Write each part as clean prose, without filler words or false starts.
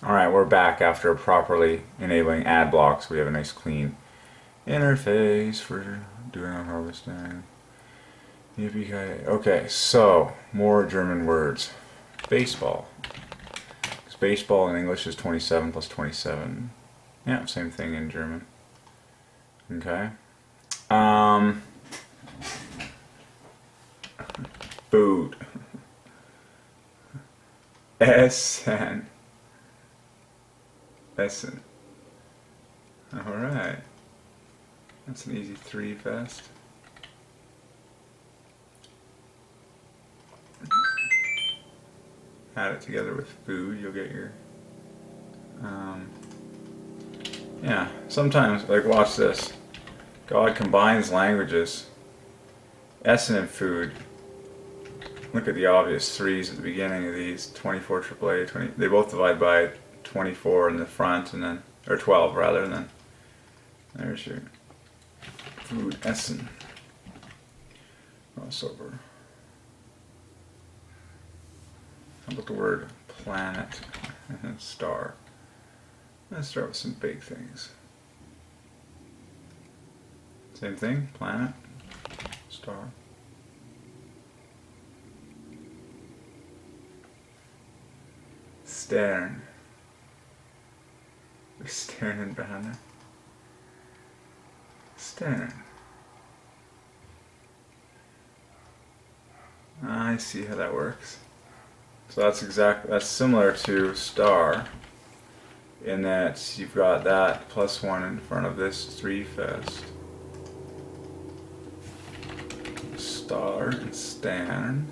Alright, we're back after properly enabling ad blocks. We have a nice clean interface for doing our harvesting. Yippee-ki-yay. Okay, so more German words. Baseball. Because baseball in English is 27 plus 27. Yeah, same thing in German. Okay. Food. Essen. Essen. Alright. That's an easy 3 fast. Add it together with food, you'll get your... yeah, sometimes, like watch this. God combines languages. Essen and food. Look at the obvious 3's at the beginning of these. 24 AAA, 20. They both divide by 24 in the front, and then, or 12 rather, and then there's your food. Essen. Crossover. How about the word planet and star? Let's start with some big things. Same thing, planet, star. Stern. Stern behind there. Stern. I see how that works. So that's similar to star in that you've got that plus 1 in front of this 3 fest. Star and Stern.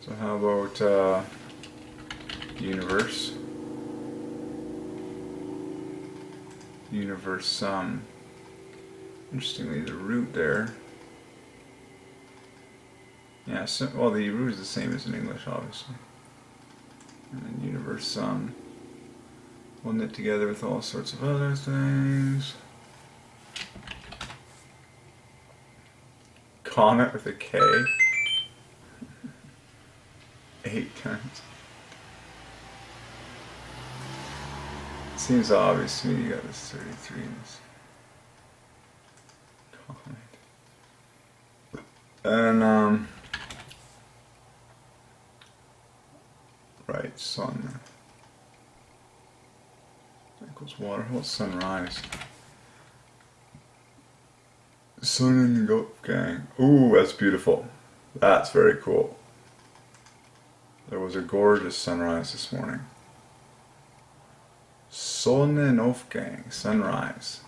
So how about universe? Universum. Interestingly, the root there. Yeah, so, well, the root is the same as in English, obviously. And then universum. We'll knit together with all sorts of other things. Comet with a K. 8 times. Seems obvious to me you got this 33 in this. Comet. And, right, sun equals water. What's sunrise? Sun and goat gang. Ooh, that's beautiful. That's very cool. There was a gorgeous sunrise this morning. Sonnenaufgang, sunrise.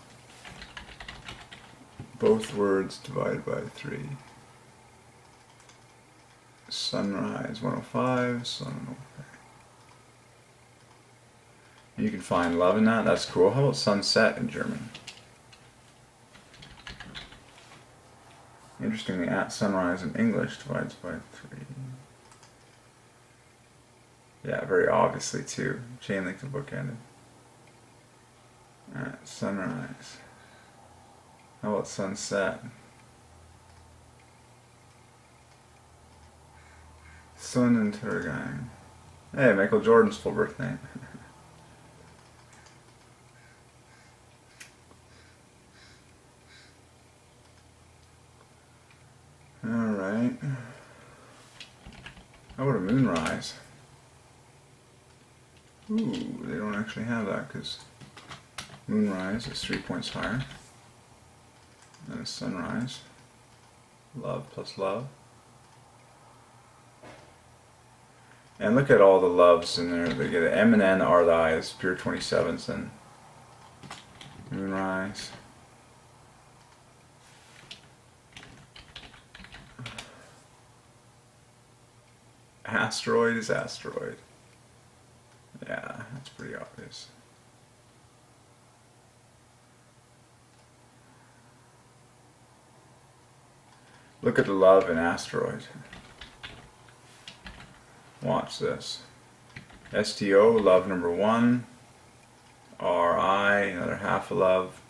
Both words divided by 3. Sunrise 105, Sonnenaufgang. You can find love in that, that's cool. How about sunset in German? Interestingly, at sunrise in English divides by 3. Yeah, very obviously too. Chain link to bookended. At sunrise. How about sunset? Sonnenuntergang. Hey, Michael Jordan's full birthday. Alright. How about a moonrise? Ooh, they don't actually have that because moonrise is 3 points higher than a sunrise. Love plus love. And look at all the loves in there. They get an M and N are the eyes, pure 27s, and moonrise. Asteroid is asteroid. Yeah, that's pretty obvious. Look at the love in asteroid. Watch this. STO, love number 1. RI, another half a love.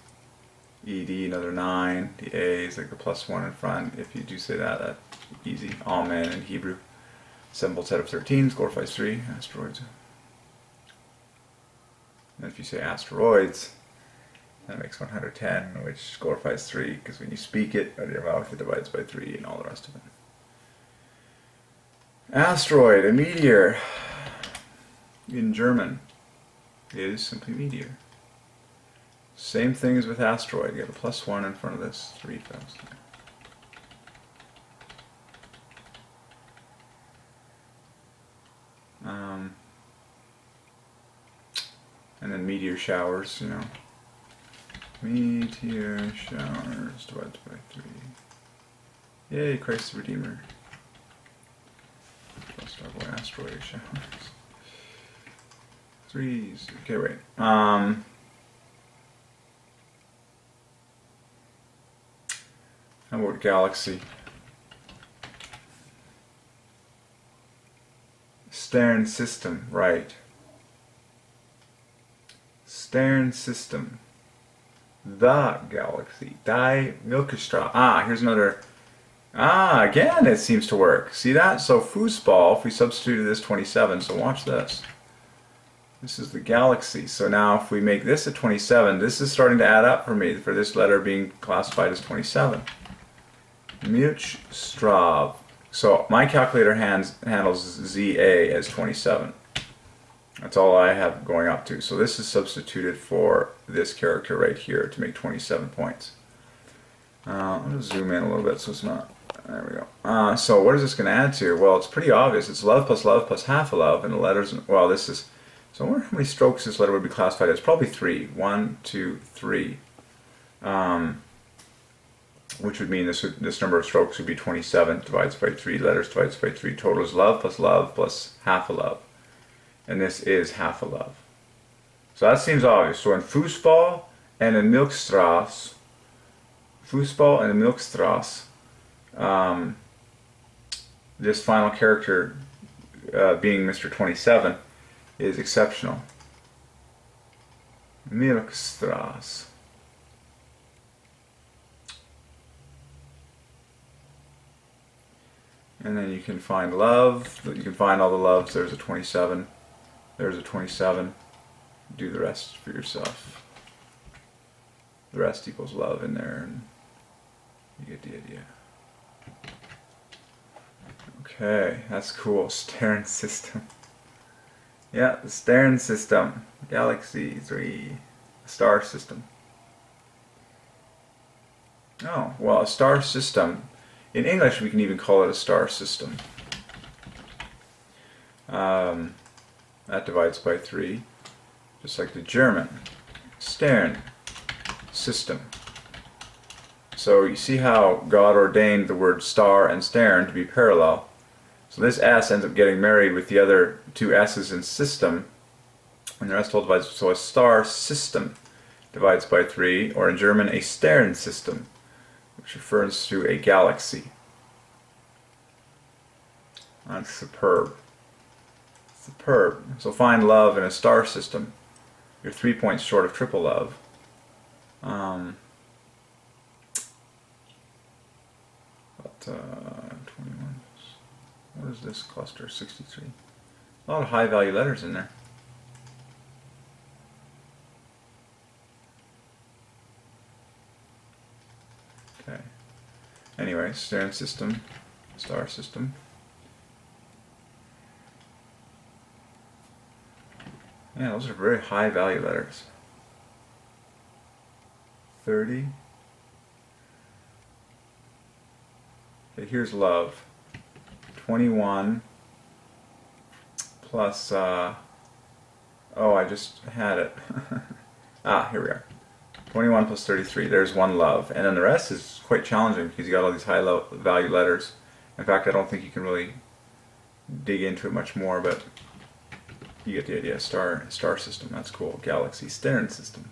ED, another 9. The A is like the plus 1 in front. If you do say that, that's easy. Amen in Hebrew. 7 volts out of 13 glorifies 3 asteroids. And if you say asteroids, that makes 110, which glorifies 3, because when you speak it out of your mouth, it divides by 3 and all the rest of it. Asteroid, a meteor, in German, is simply meteor. Same thing as with asteroid. You have a +1 in front of this, 3,000. And then meteor showers, you know. Meteor showers divided by 3. Yay, Christ the Redeemer. Plus double asteroid showers. 3s. Okay, wait. How about galaxy? Stern system, right. Stern system. The galaxy. Die Milchstraße. Ah, here's another. Ah, again it seems to work. See that? So Fußball, if we substituted this 27, so watch this. This is the galaxy. So now if we make this a 27, this is starting to add up for me, for this letter being classified as 27. Milchstraße. So my calculator handles ZA as 27. That's all I have going up to. So this is substituted for this character right here to make 27 points. I'll just zoom in a little bit so it's not... There we go. So what is this going to add to? Well, it's pretty obvious. It's love plus half a love, and the letters... Well, this is... So I wonder how many strokes this letter would be classified as. Probably 3. 1, 2, 3. Which would mean this number of strokes would be 27 divides by 3. Letters divides by 3. Total is love plus half a love. And this is half a love. So that seems obvious. So in Fußball and in Milchstraße, this final character being Mr. 27 is exceptional. Milchstraße. And then you can find love. You can find all the loves. There's a 27. There's a 27. Do the rest for yourself. The rest equals love in there, and you get the idea. Okay, that's cool. Stern system. Yeah, the Stern system. Galaxy 3. Star system. Oh, well, a star system. In English, we can even call it a star system. That divides by 3, just like the German. Stern system. So you see how God ordained the word star and stern to be parallel. So this S ends up getting married with the other two S's in system, and the rest all divides. So a star system divides by 3, or in German, a Stern system, which refers to a galaxy. That's superb. Superb. So find love in a star system. You're 3 points short of triple love. 21. What is this cluster? 63. A lot of high value letters in there. Okay. Anyway, Stern system, star system. Yeah, those are very high value letters. 30. Okay, here's love. 21 plus, oh, I just had it. Ah, here we are. 21 plus 33, there's one love. And then the rest is quite challenging because you got all these high value letters. In fact, I don't think you can really dig into it much more, but you get the idea. Star system, that's cool. Galaxy, Stern system.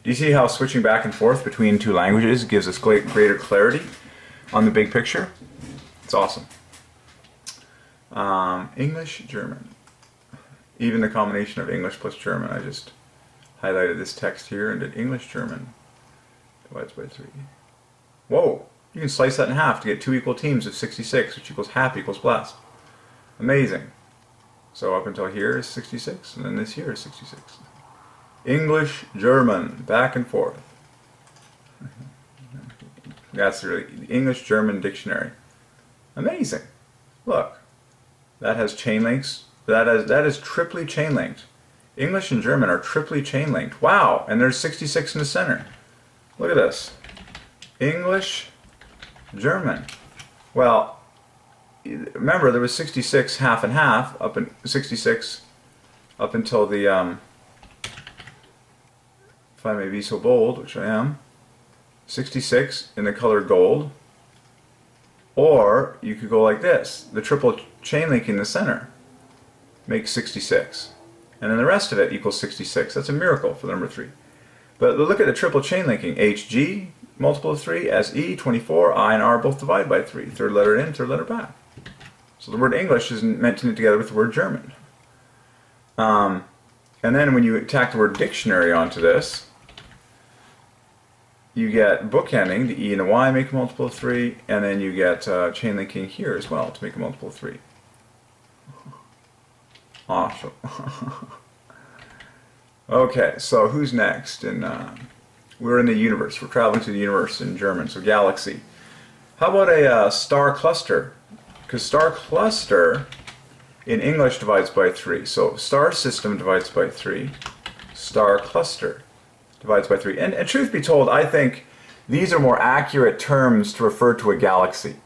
Do you see how switching back and forth between two languages gives us greater clarity on the big picture? It's awesome. English, German. Even the combination of English plus German, I just highlighted this text here and did English, German. Divides by 3. Whoa! You can slice that in half to get 2 equal teams of 66, which equals half equals blessed. Amazing. So up until here is 66, and then this here is 66. English, German, back and forth. That's really the English-German dictionary. Amazing. Look, that has chain links. That is triply chain linked. English and German are triply chain linked. Wow, and there's 66 in the center. Look at this. English, German. Well, remember there was 66 half and half up in 66 up until the if I may be so bold, which I am, 66 in the color gold, or you could go like this, the triple chain link in the center makes 66, and then the rest of it equals 66. That's a miracle for the number 3. But look at the triple chain linking. HG, multiple of 3, SE, 24, I and R both divide by 3. Third letter in, third letter back. So the word English is meant to knit together with the word German. And then when you tack the word dictionary onto this, you get bookending, the E and the Y make a multiple of 3, and then you get chain linking here as well to make a multiple of 3. Awesome. Okay, so who's next? We're in the universe. We're traveling to the universe in German, so galaxy. How about a star cluster? Because star cluster in English divides by 3. So star system divides by 3. Star cluster divides by 3. And truth be told, I think these are more accurate terms to refer to a galaxy.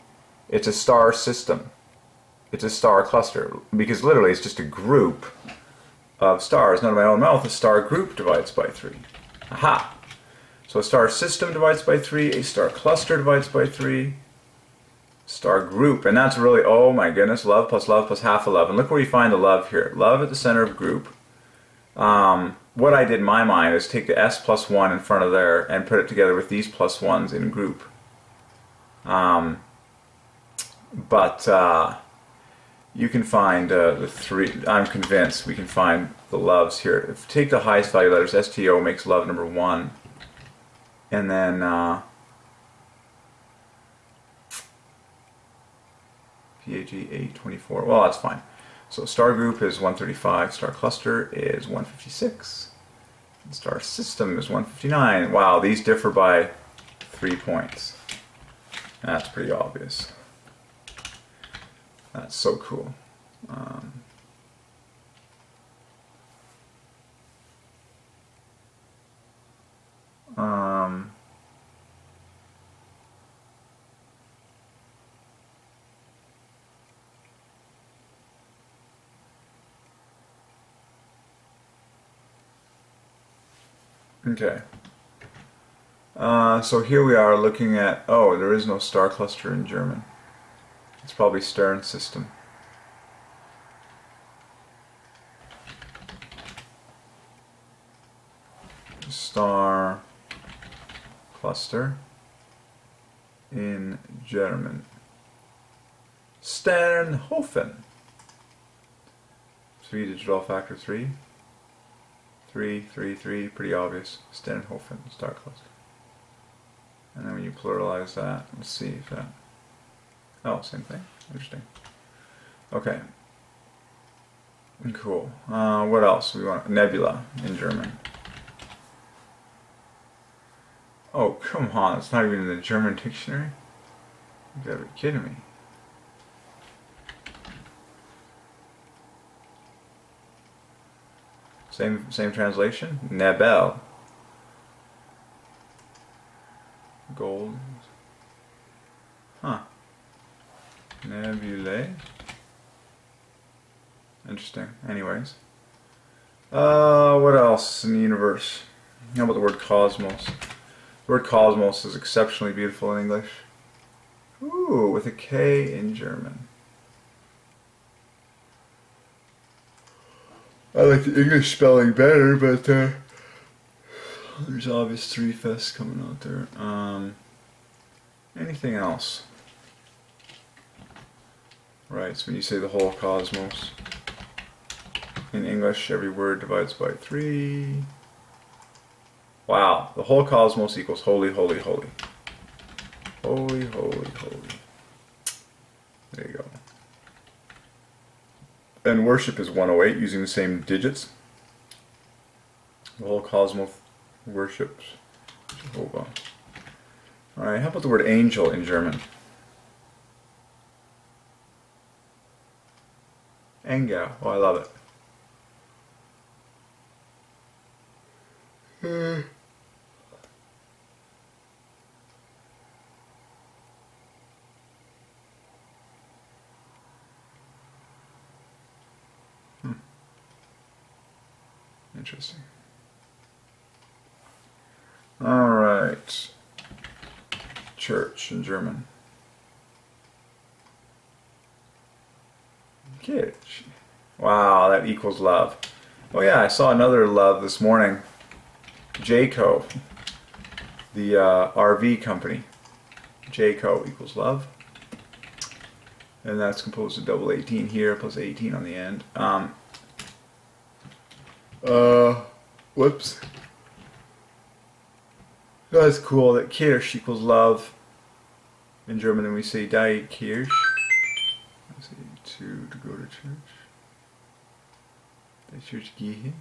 It's a star system. It's a star cluster. Because literally it's just a group of stars. Not in my own mouth, a star group divides by 3. Aha! So a star system divides by 3, a star cluster divides by 3, star group. And that's really, oh my goodness, love plus half 11. Look where you find the love here. Love at the center of group. What I did in my mind is take the S plus 1 in front of there and put it together with these plus 1s in group. You can find the 3, I'm convinced we can find the loves here. If you take the highest value letters, STO makes love number 1. And then PAG 824, well that's fine. So star group is 135, star cluster is 156, and star system is 159. Wow, these differ by 3 points. That's pretty obvious. That's so cool. Okay. So here we are looking at, oh, there is no star cluster in German. It's probably Stern system. Star cluster in German. Sternhofen. 3 digital factor 3. 3, 3, 3, pretty obvious. Sternhofen, star cluster. And then when you pluralize that, let's see if that... Oh, same thing. Interesting. Okay. Cool. What else? We want nebula in German. Oh, come on. It's not even in the German dictionary. You gotta be kidding me. Same translation. Nebel. Gold. Huh. Nebulae. Interesting. Anyways. What else in the universe? How about the word cosmos? The word cosmos is exceptionally beautiful in English. Ooh, with a K in German. I like the English spelling better, but there's obvious 3 Fs coming out there. Anything else? Right, so when you say the whole cosmos, in English every word divides by 3. Wow, the whole cosmos equals holy, holy, holy. Holy, holy, holy. There you go. And worship is 108, using the same digits. The whole cosmos worships Jehovah. Alright, how about the word angel in German? Engel. Oh, I love it. Interesting. All right. Church in German. Kirche. Wow, that equals love. Oh yeah, I saw another love this morning. Jayco, the RV company. Jayco equals love. And that's composed of double 18 here, plus 18 on the end. Whoops. That's cool that Kirche equals love. In German, and we say Die Kirche. I say to go to church. Die Church gehe.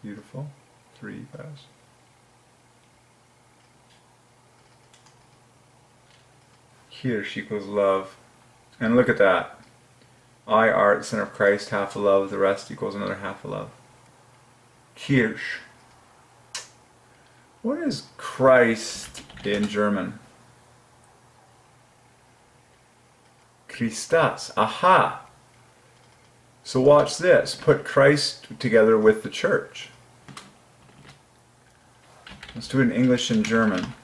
Beautiful. 3 pass. Kirche equals love. And look at that. I art, the center of Christ, half a love, the rest equals another half a love. Kirche. What is Christ in German? Christus. Aha! So watch this. Put Christ together with the church. Let's do it in English and German.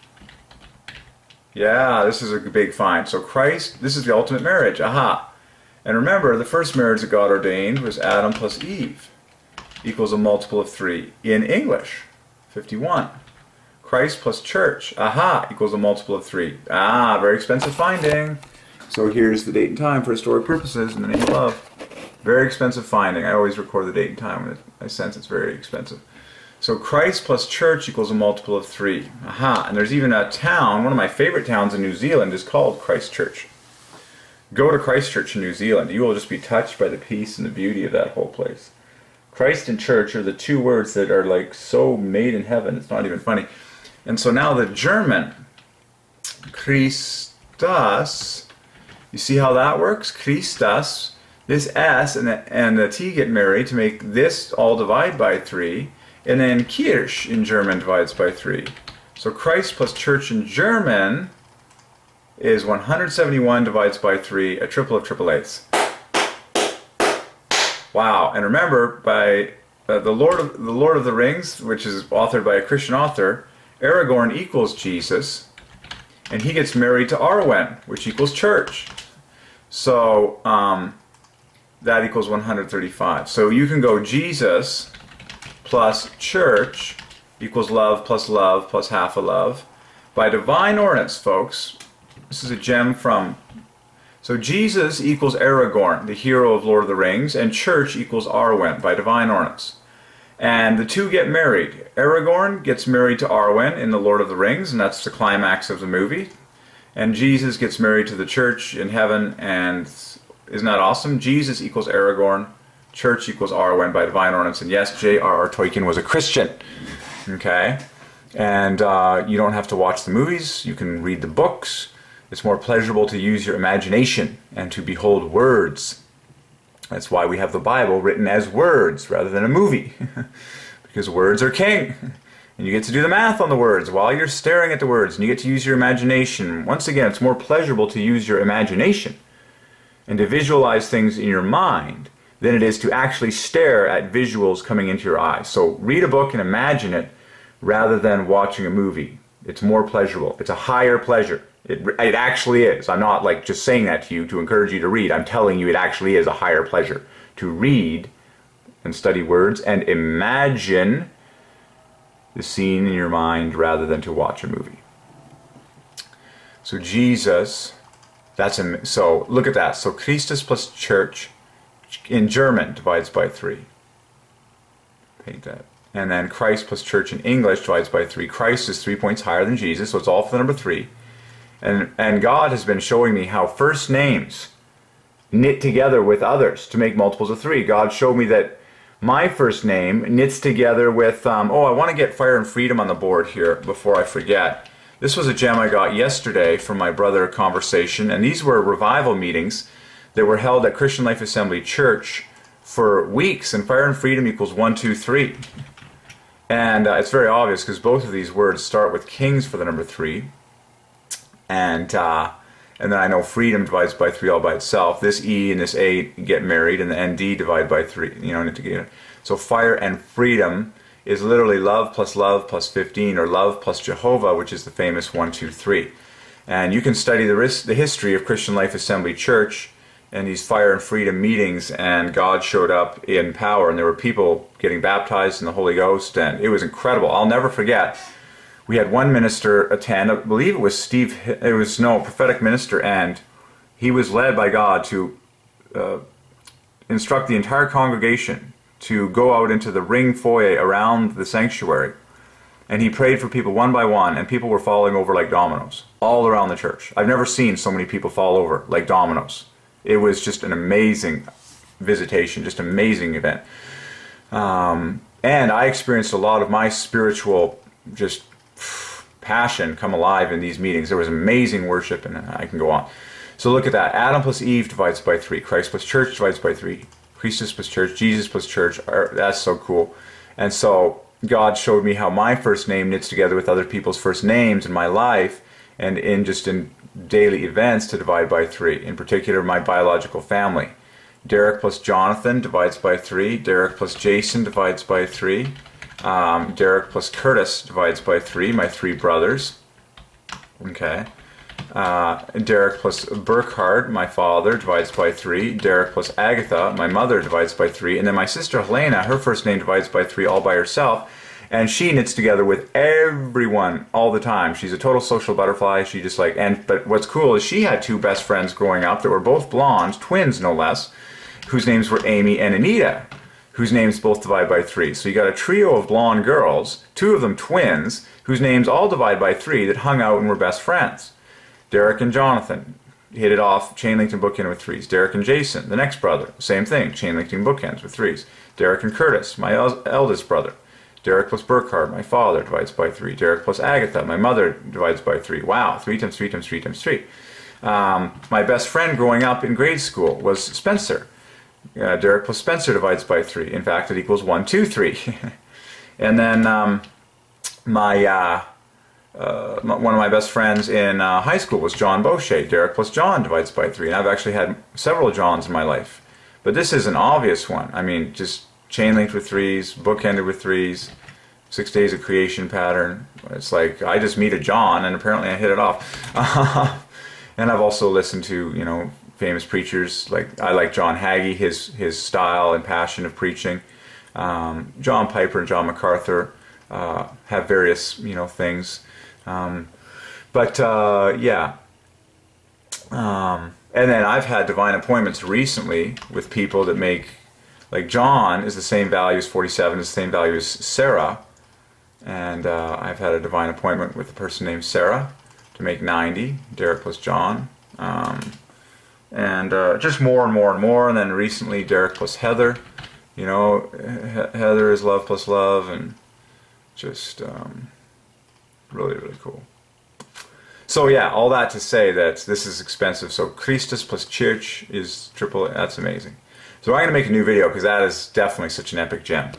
Yeah, this is a big find. So Christ, this is the ultimate marriage. Aha! And remember, the first marriage that God ordained was Adam plus Eve, equals a multiple of 3. In English, 51. Christ plus church, aha, equals a multiple of 3. Ah, very expensive finding. So here's the date and time for historic purposes in the name of love. Very expensive finding. I always record the date and time when I sense it's very expensive. So Christ plus church equals a multiple of 3. Aha, and there's even a town, one of my favorite towns in New Zealand is called Christchurch. Go to Christchurch in New Zealand. You will just be touched by the peace and the beauty of that whole place. Christ and church are the two words that are like so made in heaven. It's not even funny. And so now the German, Christus, you see how that works? Christus, this S and the T get married to make this all divide by 3. And then Kirche in German divides by 3. So Christ plus church in German is 171 divides by 3, a triple of triple eighths. Wow! And remember, by the Lord of the Rings, which is authored by a Christian author, Aragorn equals Jesus, and he gets married to Arwen, which equals church. So that equals 135. So you can go Jesus plus church equals love plus half a love. By divine ordinance, folks, this is a gem from... So Jesus equals Aragorn, the hero of Lord of the Rings, and church equals Arwen by divine ordinance. And the two get married. Aragorn gets married to Arwen in the Lord of the Rings, and that's the climax of the movie. And Jesus gets married to the church in heaven, and isn't that awesome? Jesus equals Aragorn, church equals Arwen by divine ordinance. And yes, J.R.R. Tolkien was a Christian. Okay? And you don't have to watch the movies. You can read the books. It's more pleasurable to use your imagination and to behold words. That's why we have the Bible written as words rather than a movie. Because words are king. And you get to do the math on the words while you're staring at the words. And you get to use your imagination. Once again, it's more pleasurable to use your imagination and to visualize things in your mind than it is to actually stare at visuals coming into your eyes. So read a book and imagine it rather than watching a movie. It's more pleasurable. It's a higher pleasure. It actually is. I'm not like just saying that to you to encourage you to read. I'm telling you it actually is a higher pleasure to read and study words and imagine the scene in your mind rather than to watch a movie. So Jesus, so look at that. So Christus plus church in German divides by 3. Paint that. And then Christ plus church in English divides by 3. Christ is 3 points higher than Jesus, so it's all for the number 3. And God has been showing me how first names knit together with others to make multiples of 3. God showed me that my first name knits together with, oh, I want to get Fire and Freedom on the board here before I forget. This was a gem I got yesterday from my brother Conversation, and these were revival meetings that were held at Christian Life Assembly Church for weeks, and Fire and Freedom equals 1, 2, 3. And it's very obvious because both of these words start with kings for the number 3. And then I know freedom divides by 3 all by itself. This E and this A get married, and the ND divide by 3, you know, together. So fire and freedom is literally love plus 15, or love plus Jehovah, which is the famous 1, 2, 3. And you can study the history of Christian Life Assembly Church and these fire and freedom meetings, and God showed up in power, and there were people getting baptized in the Holy Ghost, and it was incredible. I'll never forget. We had one minister attend, I believe it was prophetic minister, and he was led by God to instruct the entire congregation to go out into the ring foyer around the sanctuary. And he prayed for people one by one, and people were falling over like dominoes all around the church. I've never seen so many people fall over like dominoes. It was just an amazing visitation, just an amazing event. And I experienced a lot of my spiritual just passion come alive in these meetings. There was amazing worship, and I can go on. So look at that. Adam plus Eve divides by 3. Christ plus church divides by 3. Christus plus church, Jesus plus church. That's so cool. And so God showed me how my first name knits together with other people's first names in my life, and in daily events to divide by 3. In particular, my biological family. Derek plus Jonathan divides by 3. Derek plus Jason divides by 3. Derek plus Curtis divides by 3, my 3 brothers. Okay. Derek plus Burkhard, my father, divides by 3. Derek plus Agatha, my mother, divides by 3. And then my sister Helena, her first name divides by 3 all by herself. And she knits together with everyone all the time. She's a total social butterfly. She just like, but what's cool is she had 2 best friends growing up that were both blondes, twins no less, whose names were Amy and Anita, whose names both divide by 3. So you got a trio of blonde girls, 2 of them twins, whose names all divide by 3 that hung out and were best friends. Derek and Jonathan hit it off, chain linked and bookend with 3s. Derek and Jason, the next brother, same thing, chain linked and bookends with 3s. Derek and Curtis, my eldest brother. Derek plus Burkhard, my father, divides by 3. Derek plus Agatha, my mother, divides by 3. Wow, 3 times 3 times 3 times 3. My best friend growing up in grade school was Spencer. Derek plus Spencer divides by 3. In fact, it equals 1, 2, 3. And then one of my best friends in high school was John Boucher. Derek plus John divides by 3. And I've actually had several Johns in my life. But this is an obvious one. I mean, just chain linked with 3s, bookended with 3s, 6 days of creation pattern. It's like I just meet a John, and apparently I hit it off. And I've also listened to, you know, famous preachers. Like I like John Hagee, his style and passion of preaching. John Piper and John MacArthur have various, you know, things. Yeah. And then I've had divine appointments recently with people that make, like John is the same value as 47, is the same value as Sarah. And I've had a divine appointment with a person named Sarah to make 90, Derek plus John. And just more and more and more. And then recently Derek plus Heather. You know, Heather is love plus love, and just really, really cool. So yeah, all that to say that this is expensive. So Christus plus church is triple. That's amazing. So I'm going to make a new video because that is definitely such an epic gem.